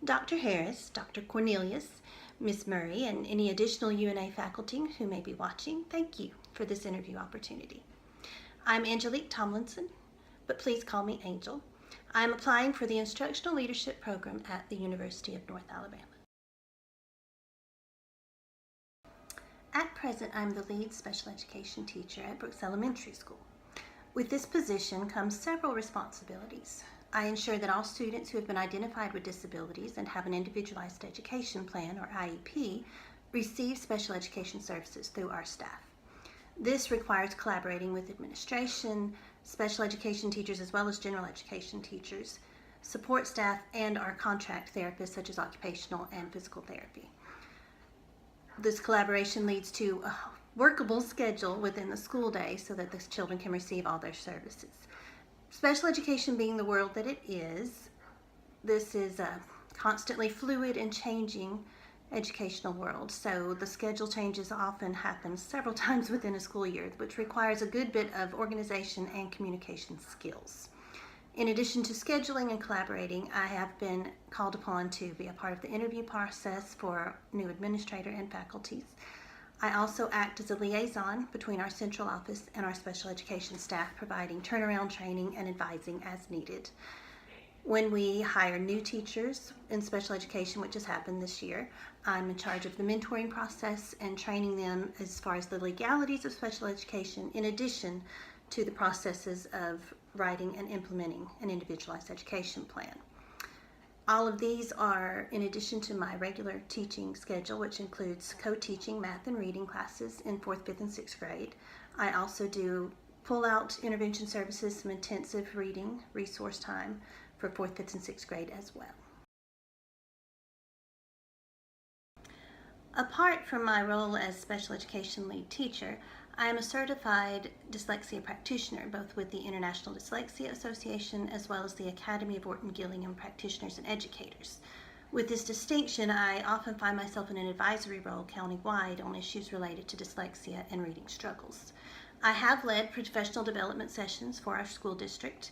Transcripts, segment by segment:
Dr. Harris, Dr. Cornelius, Ms. Murray, and any additional UNA faculty who may be watching, thank you for this interview opportunity. I'm A.Tomlinson, but please call me Angel. I'm applying for the Instructional Leadership Program at the University of North Alabama. At present, I'm the lead special education teacher at Brooks Elementary School. With this position comes several responsibilities. I ensure that all students who have been identified with disabilities and have an individualized education plan, or IEP, receive special education services through our staff. This requires collaborating with administration, special education teachers, as well as general education teachers, support staff, and our contract therapists such as occupational and physical therapy. This collaboration leads to a workable schedule within the school day so that the children can receive all their services. Special education being the world that it is, this is a constantly fluid and changing educational world. So the schedule changes often happen several times within a school year, which requires a good bit of organization and communication skills. In addition to scheduling and collaborating, I have been called upon to be a part of the interview process for new administrator and faculties. I also act as a liaison between our central office and our special education staff, providing turnaround training and advising as needed. When we hire new teachers in special education, which has happened this year, I'm in charge of the mentoring process and training them as far as the legalities of special education, in addition to the processes of writing and implementing an individualized education plan. All of these are in addition to my regular teaching schedule, which includes co-teaching math and reading classes in 4th, 5th, and 6th grade. I also do pull-out intervention services, some intensive reading resource time for 4th, 5th, and 6th grade as well. Apart from my role as special education lead teacher, I am a certified dyslexia practitioner, both with the International Dyslexia Association as well as the Academy of Orton-Gillingham Practitioners and Educators. With this distinction, I often find myself in an advisory role county-wide on issues related to dyslexia and reading struggles. I have led professional development sessions for our school district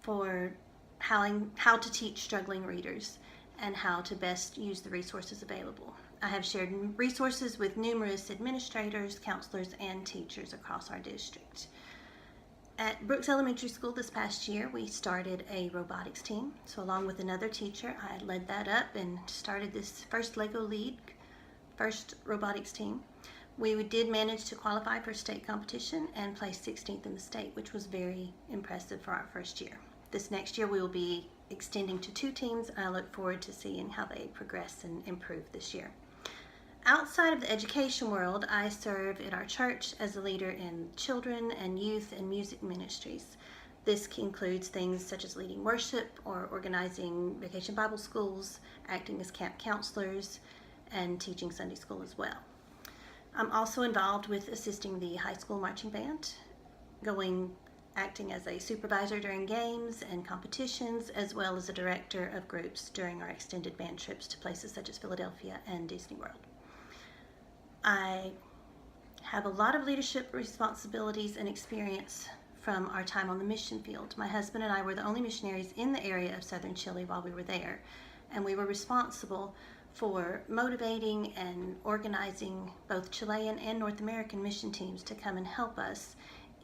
for how to teach struggling readers and how to best use the resources available. I have shared resources with numerous administrators, counselors, and teachers across our district. At Brooks Elementary School this past year, we started a robotics team. So along with another teacher, I led that up and started this first first robotics team. We did manage to qualify for state competition and place 16th in the state, which was very impressive for our first year. This next year we will be extending to 2 teams, and I look forward to seeing how they progress and improve this year. Outside of the education world, I serve at our church as a leader in children and youth and music ministries. This includes things such as leading worship or organizing vacation Bible schools, acting as camp counselors, and teaching Sunday school as well. I'm also involved with assisting the high school marching band, acting as a supervisor during games and competitions, as well as a director of groups during our extended band trips to places such as Philadelphia and Disney World. I have a lot of leadership responsibilities and experience from our time on the mission field. My husband and I were the only missionaries in the area of southern Chile while we were there, and we were responsible for motivating and organizing both Chilean and North American mission teams to come and help us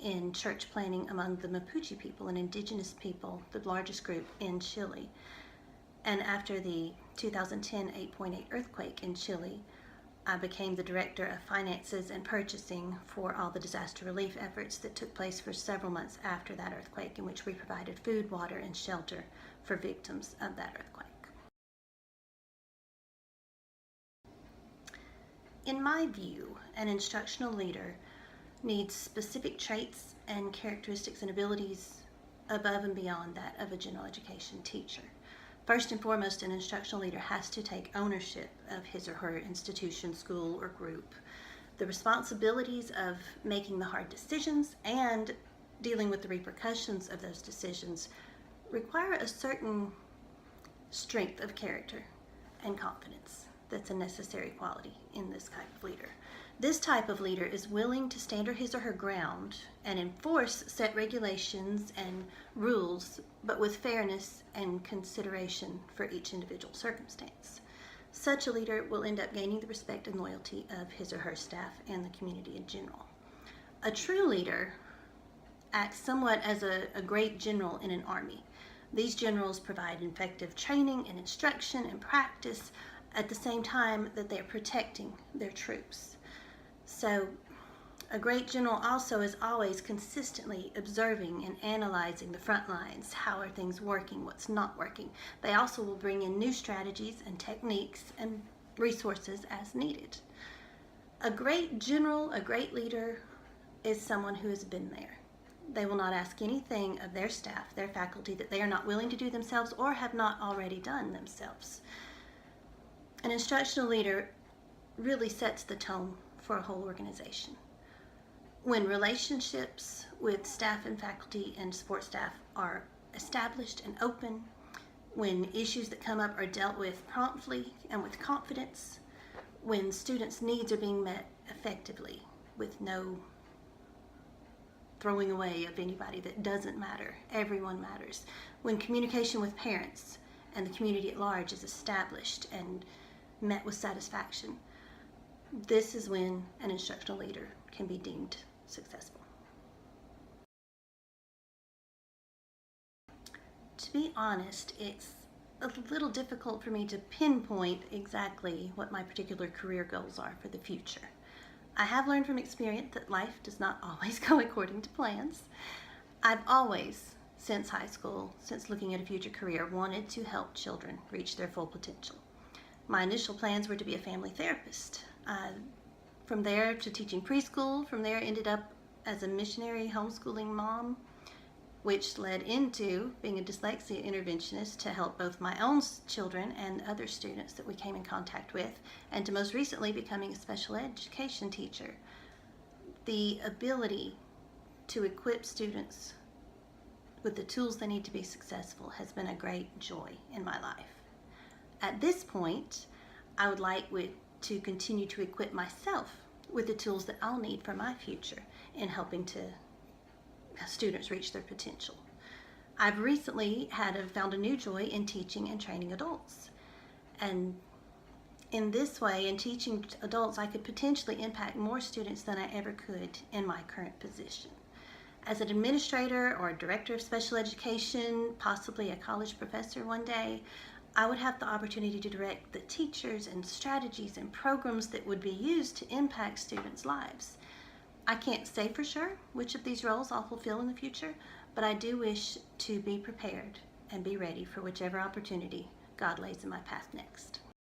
in church planning among the Mapuche people, an indigenous people, the largest group in Chile. And after the 2010 8.8 earthquake in Chile, I became the director of finances and purchasing for all the disaster relief efforts that took place for several months after that earthquake, in which we provided food, water, and shelter for victims of that earthquake. In my view, an instructional leader needs specific traits and characteristics and abilities above and beyond that of a general education teacher. First and foremost, an instructional leader has to take ownership of his or her institution, school, or group. The responsibilities of making the hard decisions and dealing with the repercussions of those decisions require a certain strength of character and confidence. that's a necessary quality in this type of leader. This type of leader is willing to stand his or her ground and enforce set regulations and rules, but with fairness and consideration for each individual circumstance. Such a leader will end up gaining the respect and loyalty of his or her staff and the community in general. A true leader acts somewhat as a great general in an army. These generals provide effective training and instruction and practice at the same time that they're protecting their troops. So a great general also is always consistently observing and analyzing the front lines. How are things working? What's not working? They also will bring in new strategies and techniques and resources as needed. A great general, a great leader, is someone who has been there. They will not ask anything of their staff, their faculty, that they are not willing to do themselves or have not already done themselves. An instructional leader really sets the tone for a whole organization. When relationships with staff and faculty and support staff are established and open, when issues that come up are dealt with promptly and with confidence, when students' needs are being met effectively with no throwing away of anybody that doesn't matter, everyone matters, when communication with parents and the community at large is established and met with satisfaction, this is when an instructional leader can be deemed successful. To be honest, it's a little difficult for me to pinpoint exactly what my particular career goals are for the future. I have learned from experience that life does not always go according to plans. I've always, since high school, since looking at a future career, wanted to help children reach their full potential. My initial plans were to be a family therapist. From there to teaching preschool, from there ended up as a missionary homeschooling mom, which led into being a dyslexia interventionist to help both my own children and other students that we came in contact with, and to most recently becoming a special education teacher. The ability to equip students with the tools they need to be successful has been a great joy in my life. At this point, I would like to continue to equip myself with the tools that I'll need for my future in helping to students reach their potential. I've recently found a new joy in teaching and training adults. And in this way, in teaching adults, I could potentially impact more students than I ever could in my current position. As an administrator or a director of special education, possibly a college professor one day, I would have the opportunity to direct the teachers and strategies and programs that would be used to impact students' lives. I can't say for sure which of these roles I'll fulfill in the future, but I do wish to be prepared and be ready for whichever opportunity God lays in my path next.